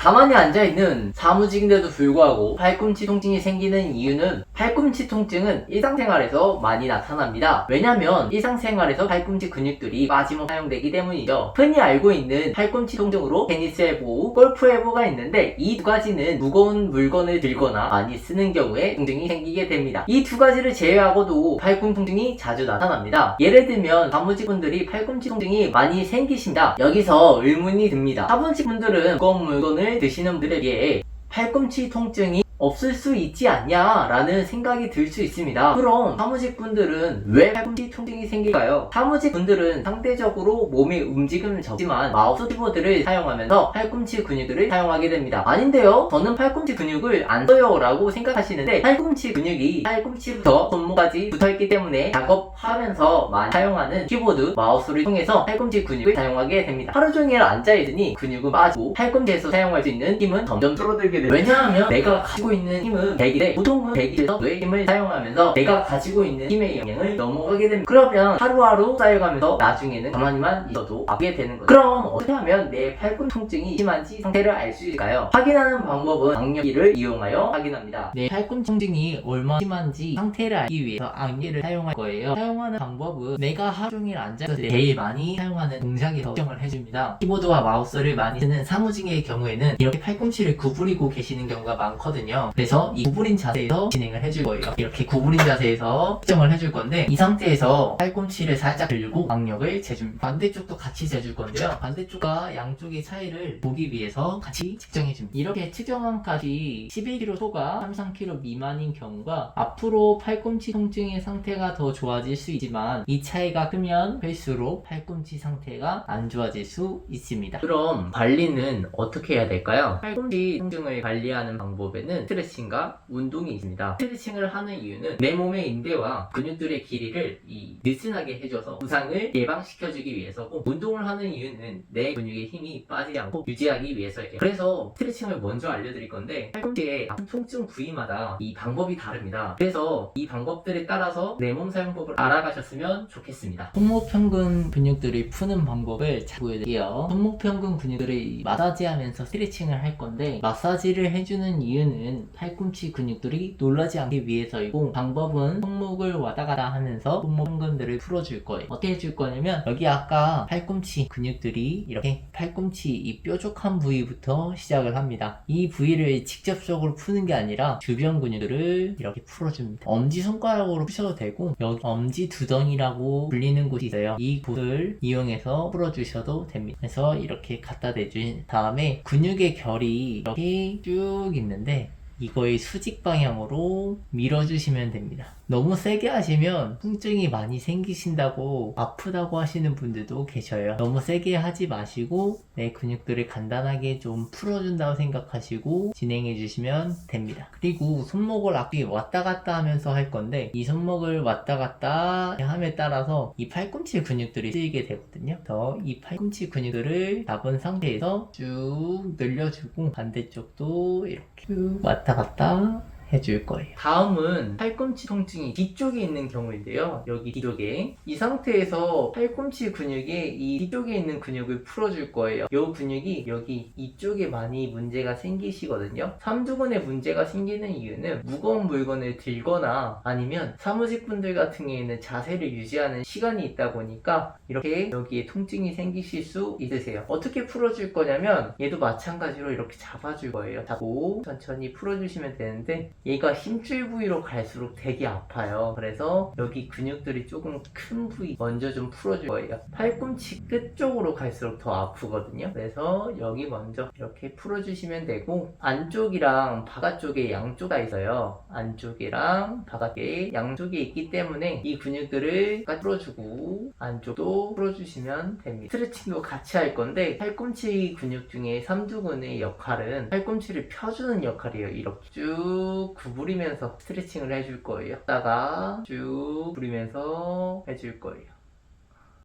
가만히 앉아있는 사무직인데도 불구하고 팔꿈치 통증이 생기는 이유는 팔꿈치 통증은 일상생활에서 많이 나타납니다. 왜냐면 일상생활에서 팔꿈치 근육들이 빠짐없이 사용되기 때문이죠. 흔히 알고 있는 팔꿈치 통증으로 테니스 엘보, 골프 엘보가 있는데 이 두 가지는 무거운 물건을 들거나 많이 쓰는 경우에 통증이 생기게 됩니다. 이 두 가지를 제외하고도 팔꿈치 통증이 자주 나타납니다. 예를 들면 사무직분들이 팔꿈치 통증이 많이 생기십니다. 여기서 의문이 듭니다. 사무직분들은 무거운 물건을 드시는 분들에 비해 팔꿈치 통증이 없을 수 있지 않냐 라는 생각이 들 수 있습니다. 그럼 사무직분들은 왜 팔꿈치 통증이 생길까요? 사무직분들은 상대적으로 몸의 움직임은 적지만 마우스 키보드를 사용하면서 팔꿈치 근육들을 사용하게 됩니다. 아닌데요? 저는 팔꿈치 근육을 안 써요 라고 생각하시는데 팔꿈치 근육이 팔꿈치부터 손목까지 붙어있기 때문에 작업하면서 많이 사용하는 키보드, 마우스를 통해서 팔꿈치 근육을 사용하게 됩니다. 하루 종일 앉아있으니 근육은 빠지고 팔꿈치에서 사용할 수 있는 힘은 점점 줄어들게 됩니다. 왜냐하면 내가 가지고 있는 힘은 100인데 보통은 100에서 뇌의 힘을 사용하면서 내가 가지고 있는 힘의 영향을 넘어가게 됩니다. 그러면 하루하루 쌓여가면서 나중에는 가만히만 있어도 아프게 되는 거죠. 그럼 어떻게 하면 내 팔꿈치 통증이 심한지 상태를 알 수 있을까요? 확인하는 방법은 악력기를 이용하여 확인합니다. 내 팔꿈치 통증이 얼마나 심한지 상태를 알기 위해서 악력기를 사용할 거예요. 사용하는 방법은 내가 하루 종일 앉아있을 때 제일 많이 사용하는 동작에서 설정을 해줍니다. 키보드와 마우스를 많이 쓰는 사무직의 경우에는 이렇게 팔꿈치를 구부리고 계시는 경우가 많거든요. 그래서 이 구부린 자세에서 진행을 해줄 거예요. 이렇게 구부린 자세에서 측정을 해줄 건데 이 상태에서 팔꿈치를 살짝 들고 악력을 재줍니다. 반대쪽도 같이 재줄 건데요. 반대쪽과 양쪽의 차이를 보기 위해서 같이 측정해줍니다. 이렇게 측정한 값이 11kg 초과 33kg 미만인 경우가 앞으로 팔꿈치 통증의 상태가 더 좋아질 수 있지만 이 차이가 크면 클수록 팔꿈치 상태가 안 좋아질 수 있습니다. 그럼 관리는 어떻게 해야 될까요? 팔꿈치 통증을 관리하는 방법에는 스트레칭과 운동이 있습니다. 스트레칭을 하는 이유는 내 몸의 인대와 근육들의 길이를 느슨하게 해줘서 부상을 예방시켜주기 위해서고, 운동을 하는 이유는 내 근육의 힘이 빠지지 않고 유지하기 위해서예요. 그래서 스트레칭을 먼저 알려드릴 건데 팔꿈치의 아픈 통증 부위마다 이 방법이 다릅니다. 그래서 이 방법들에 따라서 내 몸 사용법을 알아가셨으면 좋겠습니다. 손목평근 근육들을 푸는 방법을 잘 보여드릴게요. 손목평근 근육들을 마사지하면서 스트레칭을 할 건데 마사지를 해주는 이유는 팔꿈치 근육들이 놀라지 않기 위해서이고, 방법은 손목을 왔다 갔다 하면서 손목 평근들을 풀어줄 거예요. 어떻게 해줄 거냐면 여기 아까 팔꿈치 근육들이 이렇게 팔꿈치 이 뾰족한 부위부터 시작을 합니다. 이 부위를 직접적으로 푸는 게 아니라 주변 근육들을 이렇게 풀어줍니다. 엄지손가락으로 푸셔도 되고 여기 엄지두덩이라고 불리는 곳이 있어요. 이 곳을 이용해서 풀어주셔도 됩니다. 그래서 이렇게 갖다 대준 다음에 근육의 결이 이렇게 쭉 있는데 이거의 수직 방향으로 밀어주시면 됩니다. 너무 세게 하시면 통증이 많이 생기신다고 아프다고 하시는 분들도 계셔요. 너무 세게 하지 마시고 내 근육들을 간단하게 좀 풀어준다고 생각하시고 진행해 주시면 됩니다. 그리고 손목을 앞뒤 왔다 갔다 하면서 할 건데 이 손목을 왔다 갔다 함에 따라서 이 팔꿈치 근육들이 쓰이게 되거든요. 그래서 이 팔꿈치 근육들을 잡은 상태에서 쭉 늘려주고 반대쪽도 이렇게 쭉 왔다 갔다 해줄 거예요. 다음은 팔꿈치 통증이 뒤쪽에 있는 경우인데요. 여기 뒤쪽에 이 상태에서 팔꿈치 근육에 이 뒤쪽에 있는 근육을 풀어줄 거예요. 이 근육이 여기 이쪽에 많이 문제가 생기시거든요. 삼두근에 문제가 생기는 이유는 무거운 물건을 들거나 아니면 사무직분들 같은 경우에는 자세를 유지하는 시간이 있다 보니까 이렇게 여기에 통증이 생기실 수 있으세요. 어떻게 풀어줄 거냐면 얘도 마찬가지로 이렇게 잡아줄 거예요. 잡고 천천히 풀어주시면 되는데 얘가 힘줄 부위로 갈수록 되게 아파요. 그래서 여기 근육들이 조금 큰 부위 먼저 좀 풀어줄 거예요. 팔꿈치 끝 쪽으로 갈수록 더 아프거든요. 그래서 여기 먼저 이렇게 풀어주시면 되고, 안쪽이랑 바깥쪽에 양쪽 다 있어요. 안쪽이랑 바깥에 양쪽에 있기 때문에 이 근육들을 풀어주고 안쪽도 풀어주시면 됩니다. 스트레칭도 같이 할 건데 팔꿈치 근육 중에 삼두근의 역할은 팔꿈치를 펴주는 역할이에요. 이렇게 쭉 구부리면서 스트레칭을 해줄 거예요. 다가 쭉 구부리면서 해줄 거예요.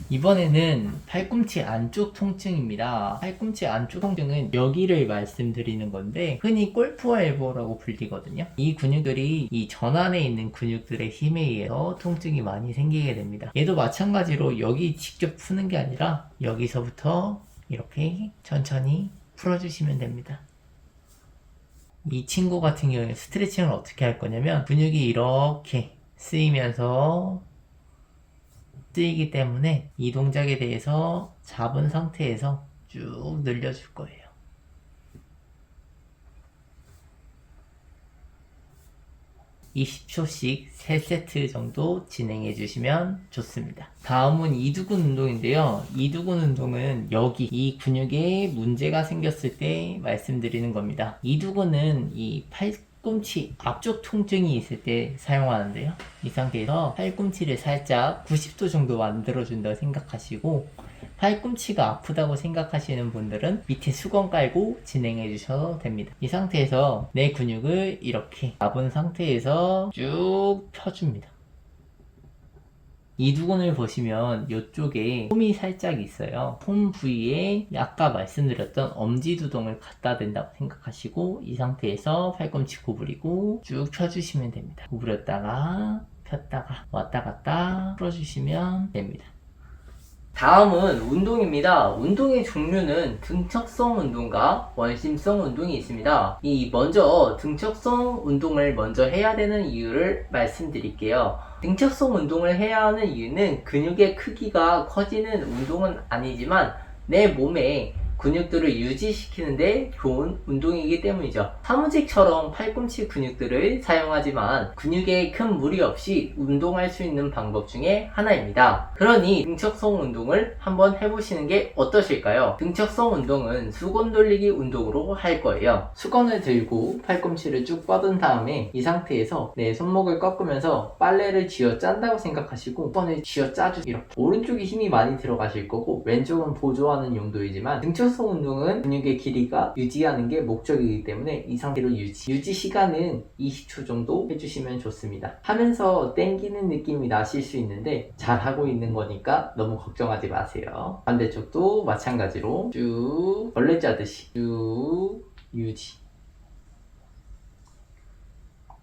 이번에는 팔꿈치 안쪽 통증입니다. 팔꿈치 안쪽 통증은 여기를 말씀드리는 건데 흔히 골프 엘보라고 불리거든요. 이 근육들이 이 전환에 있는 근육들의 힘에 의해서 통증이 많이 생기게 됩니다. 얘도 마찬가지로 여기 직접 푸는 게 아니라 여기서부터 이렇게 천천히 풀어주시면 됩니다. 이 친구 같은 경우에 스트레칭을 어떻게 할 거냐면 근육이 이렇게 쓰이면서 쓰이기 때문에 이 동작에 대해서 잡은 상태에서 쭉 늘려줄 거예요. 20초씩 3세트 정도 진행해 주시면 좋습니다. 다음은 이두근 운동인데요. 이두근 운동은 여기 이 근육에 문제가 생겼을 때 말씀드리는 겁니다. 이두근은 이 팔꿈치 앞쪽 통증이 있을 때 사용하는데요. 이 상태에서 팔꿈치를 살짝 90도 정도 만들어준다고 생각하시고, 팔꿈치가 아프다고 생각하시는 분들은 밑에 수건 깔고 진행해 주셔도 됩니다. 이 상태에서 내 근육을 이렇게 잡은 상태에서 쭉 펴줍니다. 이두근을 보시면 이쪽에 폼이 살짝 있어요. 폼 부위에 아까 말씀드렸던 엄지두동을 갖다 댄다고 생각하시고, 이 상태에서 팔꿈치 구부리고 쭉 펴주시면 됩니다. 구부렸다가 폈다가 왔다 갔다 풀어주시면 됩니다. 다음은 운동입니다. 운동의 종류는 등척성 운동과 원심성 운동이 있습니다. 먼저 등척성 운동을 먼저 해야 되는 이유를 말씀드릴게요. 등척성 운동을 해야 하는 이유는 근육의 크기가 커지는 운동은 아니지만 내 몸에 근육들을 유지시키는데 좋은 운동이기 때문이죠. 사무직처럼 팔꿈치 근육들을 사용하지만 근육에 큰 무리 없이 운동할 수 있는 방법 중에 하나입니다. 그러니 등척성 운동을 한번 해보시는 게 어떠실까요? 등척성 운동은 수건 돌리기 운동으로 할 거예요. 수건을 들고 팔꿈치를 쭉 뻗은 다음에 이 상태에서 내 손목을 꺾으면서 빨래를 쥐어 짠다고 생각하시고 수건을 쥐어 짜주세요. 이렇게 오른쪽에 힘이 많이 들어가실 거고 왼쪽은 보조하는 용도이지만 등척성 운동은 근육의 길이가 유지하는 게 목적이기 때문에 이 상태로 유지 시간은 20초 정도 해주시면 좋습니다. 하면서 땡기는 느낌이 나실 수 있는데 잘하고 있는 거니까 너무 걱정하지 마세요. 반대쪽도 마찬가지로 쭉 벌레 짜듯이 쭉 유지.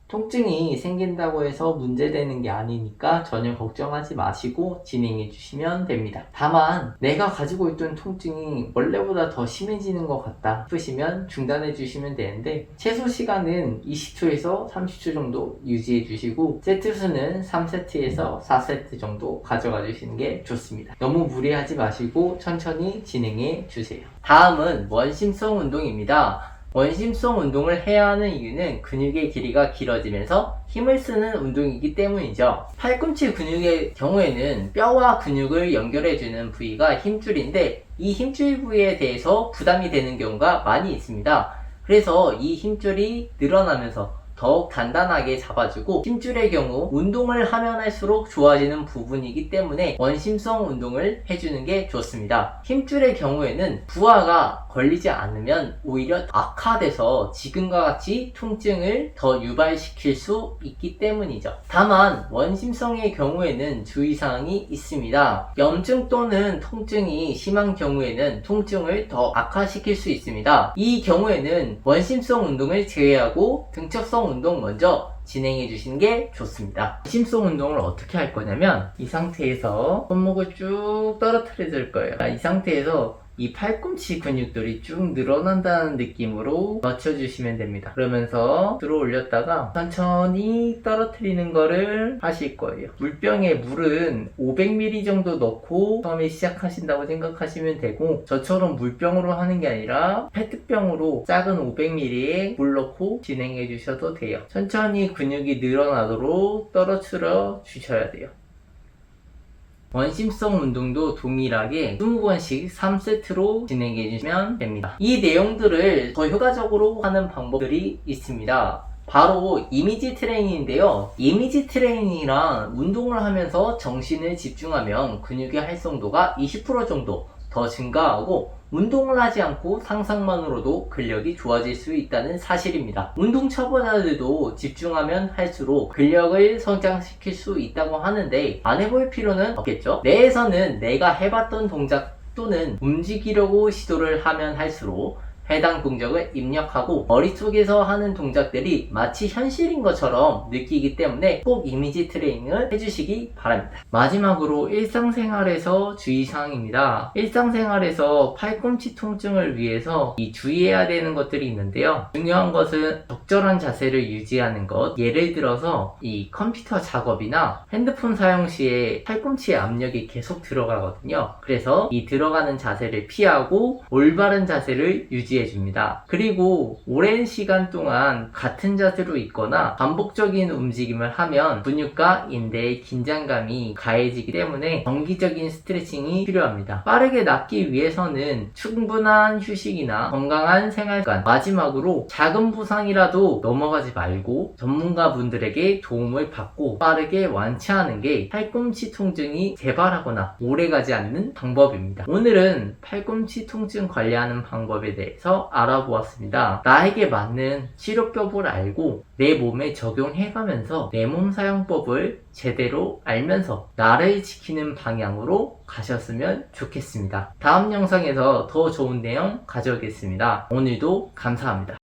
통증이 생긴다고 해서 문제되는 게 아니니까 전혀 걱정하지 마시고 진행해 주시면 됩니다. 다만 내가 가지고 있던 통증이 원래보다 더 심해지는 것 같다 싶으시면 중단해 주시면 되는데, 최소 시간은 20초에서 30초 정도 유지해 주시고 세트 수는 3세트에서 4세트 정도 가져가 주시는 게 좋습니다. 너무 무리하지 마시고 천천히 진행해 주세요. 다음은 원심성 운동입니다. 원심성 운동을 해야 하는 이유는 근육의 길이가 길어지면서 힘을 쓰는 운동이기 때문이죠. 팔꿈치 근육의 경우에는 뼈와 근육을 연결해주는 부위가 힘줄인데 이 힘줄 부위에 대해서 부담이 되는 경우가 많이 있습니다. 그래서 이 힘줄이 늘어나면서 더욱 단단하게 잡아주고, 힘줄의 경우 운동을 하면 할수록 좋아지는 부분이기 때문에 원심성 운동을 해주는 게 좋습니다. 힘줄의 경우에는 부하가 걸리지 않으면 오히려 악화돼서 지금과 같이 통증을 더 유발시킬 수 있기 때문이죠. 다만 원심성의 경우에는 주의사항이 있습니다. 염증 또는 통증이 심한 경우에는 통증을 더 악화시킬 수 있습니다. 이 경우에는 원심성 운동을 제외하고 등척성 운동 먼저 진행해 주시는 게 좋습니다. 심성 운동을 어떻게 할 거냐면 이 상태에서 손목을 쭉 떨어뜨려 줄 거예요. 이 상태에서 이 팔꿈치 근육들이 쭉 늘어난다는 느낌으로 넣쳐주시면 됩니다. 그러면서 들어 올렸다가 천천히 떨어뜨리는 거를 하실 거예요. 물병에 물은 500ml 정도 넣고 처음에 시작하신다고 생각하시면 되고, 저처럼 물병으로 하는 게 아니라 페트병으로 작은 500ml에 물 넣고 진행해 주셔도 돼요. 천천히 근육이 늘어나도록 떨어뜨려 주셔야 돼요. 원심성 운동도 동일하게 20번씩 3세트로 진행해 주시면 됩니다. 이 내용들을 더 효과적으로 하는 방법들이 있습니다. 바로 이미지 트레이닝인데요. 이미지 트레이닝이란 운동을 하면서 정신을 집중하면 근육의 활성도가 20% 정도 더 증가하고, 운동을 하지 않고 상상만으로도 근력이 좋아질 수 있다는 사실입니다. 운동 초보자들도 집중하면 할수록 근력을 성장시킬 수 있다고 하는데 안 해볼 필요는 없겠죠? 뇌에서는 내가 해봤던 동작 또는 움직이려고 시도를 하면 할수록 해당 동작을 입력하고 머릿속에서 하는 동작들이 마치 현실인 것처럼 느끼기 때문에 꼭 이미지 트레이닝을 해주시기 바랍니다. 마지막으로 일상생활에서 주의사항입니다. 일상생활에서 팔꿈치 통증을 위해서 주의해야 되는 것들이 있는데요. 중요한 것은 적절한 자세를 유지하는 것. 예를 들어서 이 컴퓨터 작업이나 핸드폰 사용 시에 팔꿈치에 압력이 계속 들어가거든요. 그래서 이 들어가는 자세를 피하고 올바른 자세를 유지해줍니다. 그리고 오랜 시간 동안 같은 자세로 있거나 반복적인 움직임을 하면 근육과 인대의 긴장감이 가해지기 때문에 정기적인 스트레칭이 필요합니다. 빠르게 낫기 위해서는 충분한 휴식이나 건강한 생활관, 마지막으로 작은 부상이라도 넘어가지 말고 전문가분들에게 도움을 받고 빠르게 완치하는 게 팔꿈치 통증이 재발하거나 오래가지 않는 방법입니다. 오늘은 팔꿈치 통증 관리하는 방법에 대해서 알아보았습니다. 나에게 맞는 치료법을 알고 내 몸에 적용해가면서 내 몸 사용법을 제대로 알면서 나를 지키는 방향으로 가셨으면 좋겠습니다. 다음 영상에서 더 좋은 내용 가져오겠습니다. 오늘도 감사합니다.